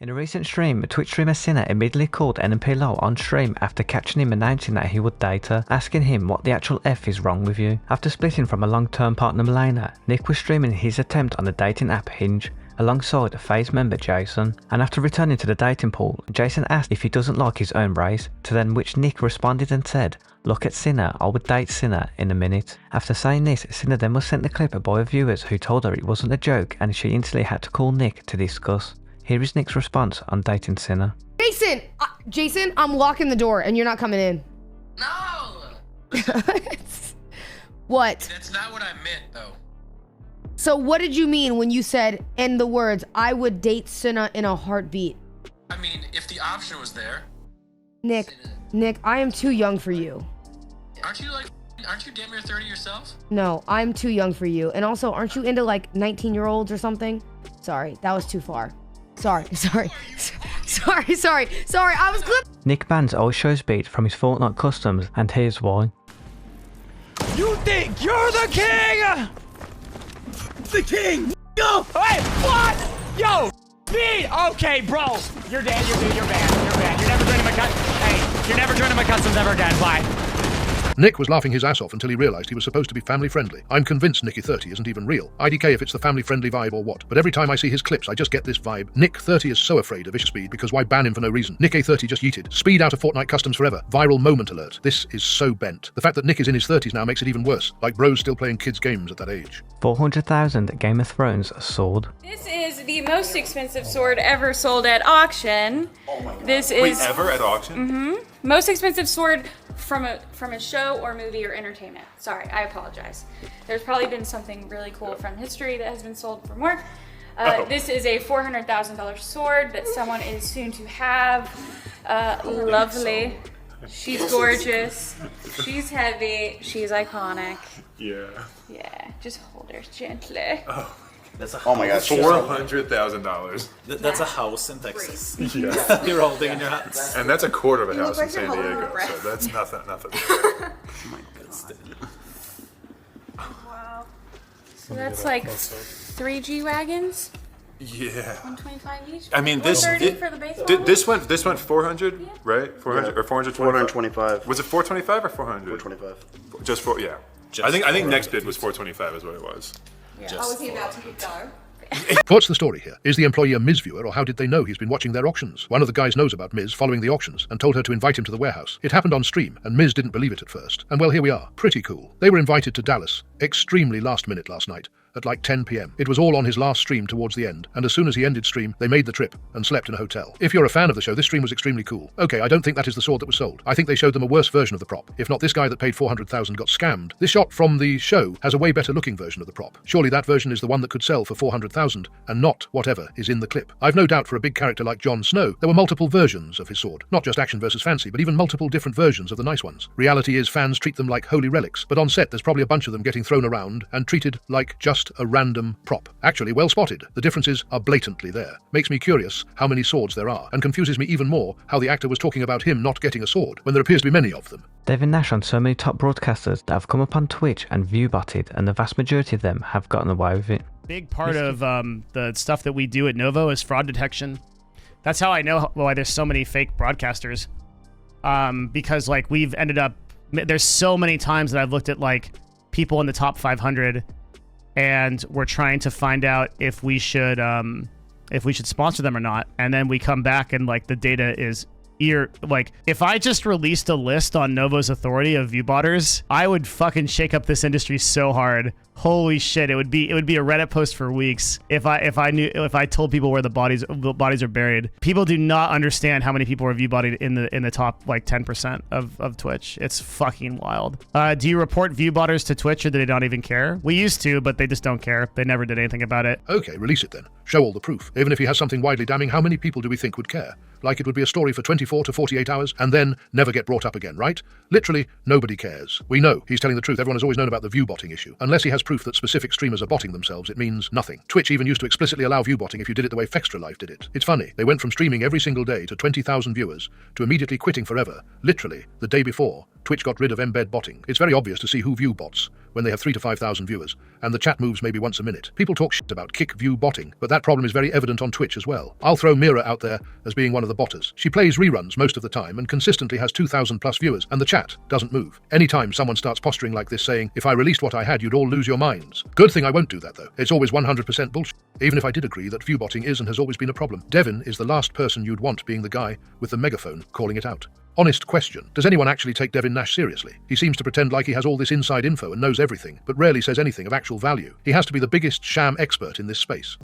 In a recent stream, Twitch streamer Cinna immediately called Nmplol on stream after catching him announcing that he would date her, asking him what the actual F is wrong with you. After splitting from a long-term partner Milena, Nick was streaming his attempt on the dating app Hinge, alongside a FaZe member Jason, and after returning to the dating pool, Jason asked if he doesn't like his own race, to then which Nick responded and said, "Look at Cinna, I would date Cinna in a minute." After saying this, Cinna then was sent the clip by viewers who told her it wasn't a joke and she instantly had to call Nick to discuss. Here is Nick's response on dating Cinna. Jason, I'm locking the door and you're not coming in. No! What? That's not what I meant, though. So what did you mean when you said, in the words, I would date Cinna in a heartbeat? I mean, if the option was there. Nick, I am too young for you. Aren't you damn near 30 yourself? No, I'm too young for you. And also, aren't you into like 19-year-olds or something? Sorry, that was too far. Sorry, I was clipped. Nick bans all shows beat from his Fortnite customs, and here's why. You think you're the king? The king! Yo! Hey, what? Yo! Me! Okay, bro. You're dead, you're banned, you're banned. You're never joining my Hey, you're never joining my customs ever again, bye. Nick was laughing his ass off until he realised he was supposed to be family-friendly. I'm convinced Nicky30 isn't even real. IDK if it's the family-friendly vibe or what. But every time I see his clips, I just get this vibe. Nick30 is so afraid of vicious speed because why ban him for no reason? Nick30 just yeeted. Speed out of Fortnite customs forever. Viral moment alert. This is so bent. The fact that Nick is in his 30s now makes it even worse. Like bros still playing kids' games at that age. 400,000 Game of Thrones sword. This is the most expensive sword ever sold at auction. Oh my God. This is ever at auction? Mm-hmm. Most expensive sword from a show or movie or entertainment. Sorry, I apologize. There's probably been something really cool from history that has been sold for more. This is a $400,000 sword that someone is soon to have. Lovely. She's gorgeous. She's heavy. She's iconic. Yeah. Yeah, just hold her gently. Oh. That's a oh my God, $400,000. That's a house in Texas. Yeah. You're holding in your hands. And that's a quarter of a house in San Diego, so that's nothing. Oh my God. Wow. So that's like 3 G-Wagons? Yeah. 125 each? I mean, this for the base model? this went 400, yeah. Right? 400 or 425. Was it 425 or 400? 425. Just for I think next bid was 425 is what it was. Yeah. Was he about to go? What's the story here? Is the employee a Miz viewer, or how did they know he's been watching their auctions? One of the guys knows about Miz following the auctions and told her to invite him to the warehouse. It happened on stream, and Miz didn't believe it at first. And well, here we are. Pretty cool. They were invited to Dallas, extremely last minute last night, at like 10 p.m. It was all on his last stream towards the end, and as soon as he ended stream, they made the trip and slept in a hotel. If you're a fan of the show, this stream was extremely cool. Okay, I don't think that is the sword that was sold. I think they showed them a worse version of the prop. If not, this guy that paid 400,000 got scammed. This shot from the show has a way better looking version of the prop. Surely that version is the one that could sell for 400,000 and not whatever is in the clip. I've no doubt for a big character like Jon Snow, there were multiple versions of his sword. Not just action versus fancy, but even multiple different versions of the nice ones. Reality is fans treat them like holy relics, but on set there's probably a bunch of them getting thrown around and treated like just a random prop. Actually, well spotted. The differences are blatantly there. Makes me curious how many swords there are, and confuses me even more how the actor was talking about him not getting a sword, when there appears to be many of them. David Nash on so many top broadcasters that have come up on Twitch and viewbotted, and the vast majority of them have gotten away with it. Big part of the stuff that we do at Novo is fraud detection. That's how I know why there's so many fake broadcasters. Because like we've ended up, there's so many times that I've looked at like people in the top 500 and we're trying to find out if we should sponsor them or not, and then we come back and like the data is like if I just released a list on Novo's authority of viewbotters, I would fucking shake up this industry so hard. Holy shit, it would be a Reddit post for weeks if I told people where the bodies are buried. People do not understand how many people are viewbotted in the top like 10% of Twitch. It's fucking wild. Do you report viewbotters to Twitch, or do they not even care? We used to, but they just don't care. They never did anything about it. Okay, release it then. Show all the proof. Even if he has something widely damning, how many people do we think would care? Like it would be a story for 24 to 48 hours and then never get brought up again, right? Literally, nobody cares. We know he's telling the truth. Everyone has always known about the viewbotting issue. Unless he has proof that specific streamers are botting themselves, it means nothing. Twitch even used to explicitly allow viewbotting if you did it the way Fextra Life did it. It's funny. They went from streaming every single day to 20,000 viewers to immediately quitting forever. Literally, the day before, Twitch got rid of embed botting. It's very obvious to see who view bots. when they have 3 to 5,000 viewers, and the chat moves maybe once a minute. People talk shit about kick view botting, but that problem is very evident on Twitch as well. I'll throw Mira out there as being one of the botters. She plays reruns most of the time and consistently has 2,000 plus viewers, and the chat doesn't move. Anytime someone starts posturing like this saying, if I released what I had, you'd all lose your minds. Good thing I won't do that though. It's always 100% bullshit. Even if I did agree that view botting is and has always been a problem. Devin is the last person you'd want being the guy with the megaphone calling it out. Honest question, does anyone actually take Devin Nash seriously? He seems to pretend like he has all this inside info and knows everything, but rarely says anything of actual value. He has to be the biggest sham expert in this space.